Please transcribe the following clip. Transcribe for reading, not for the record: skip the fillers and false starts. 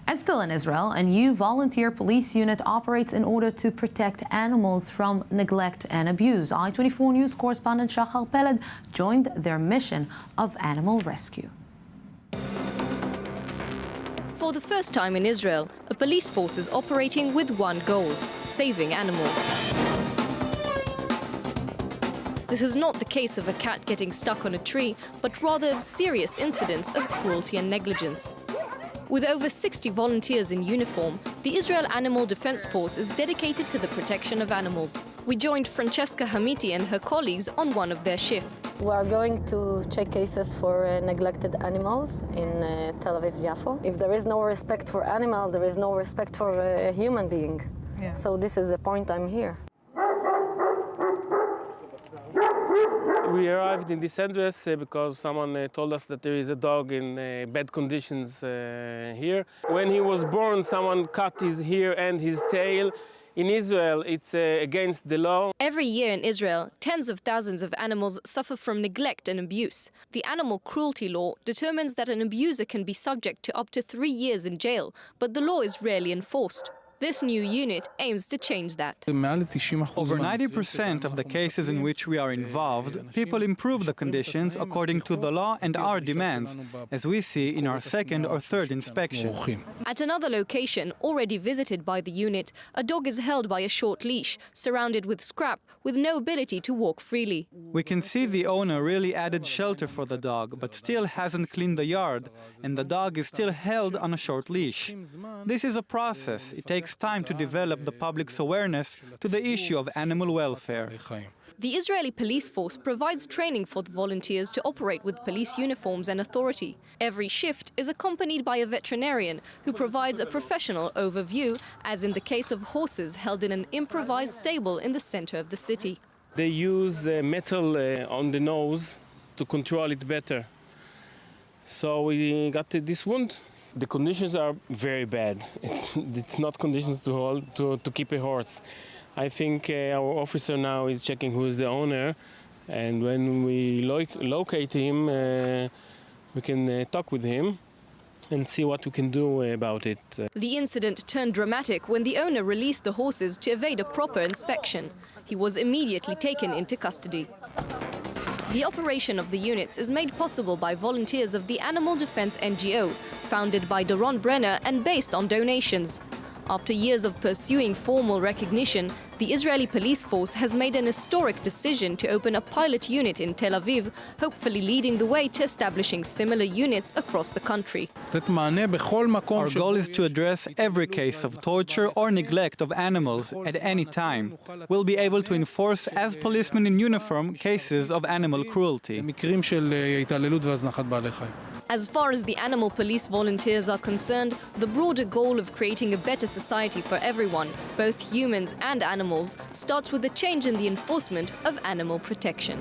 And still in Israel, a new volunteer police unit operates in order to protect animals from neglect and abuse. i24 News correspondent Shachar Peled joined their mission of animal rescue. For the first time in Israel, a police force is operating with one goal: saving animals. This is not the case of a cat getting stuck on a tree, but rather of serious incidents of cruelty and negligence. With over 60 volunteers in uniform, the Israel Animal Defense Force is dedicated to the protection of animals. We joined Francesca Hamiti and her colleagues on one of their shifts. We are going to check cases for neglected animals in Tel Aviv-Yafo. If there is no respect for animals, there is no respect for a human being. Yeah. So this is the point I'm here. We arrived in this address because someone told us that there is a dog in bad conditions here. When he was born, someone cut his hair and his tail. In Israel, it's against the law. Every year in Israel, tens of thousands of animals suffer from neglect and abuse. The animal cruelty law determines that an abuser can be subject to up to 3 years in jail, but the law is rarely enforced. This new unit aims to change that. Over 90% of the cases in which we are involved, people improve the conditions according to the law and our demands, as we see in our second or third inspection. At another location, already visited by the unit, a dog is held by a short leash, surrounded with scrap, with no ability to walk freely. We can see the owner really added shelter for the dog, but still hasn't cleaned the yard, and the dog is still held on a short leash. This is a process. It takes time to develop the public's awareness to the issue of animal welfare. The Israeli police force provides training for the volunteers to operate with police uniforms and authority. Every shift is accompanied by a veterinarian who provides a professional overview, as in the case of horses held in an improvised stable in the center of the city. They use metal on the nose to control it better. So we got this wound. The conditions are very bad. It's not conditions to keep a horse. I think our officer now is checking who is the owner, and when we locate him, we can talk with him and see what we can do about it. The incident turned dramatic when the owner released the horses to evade a proper inspection. He was immediately taken into custody. The operation of the units is made possible by volunteers of the Animal Defense NGO, founded by Doron Brenner and based on donations. After years of pursuing formal recognition, the Israeli police force has made an historic decision to open a pilot unit in Tel Aviv, hopefully leading the way to establishing similar units across the country. Our goal is to address every case of torture or neglect of animals at any time. We'll be able to enforce, as policemen in uniform, cases of animal cruelty. As far as the animal police volunteers are concerned, the broader goal of creating a better society for everyone, both humans and animals, starts with a change in the enforcement of animal protection.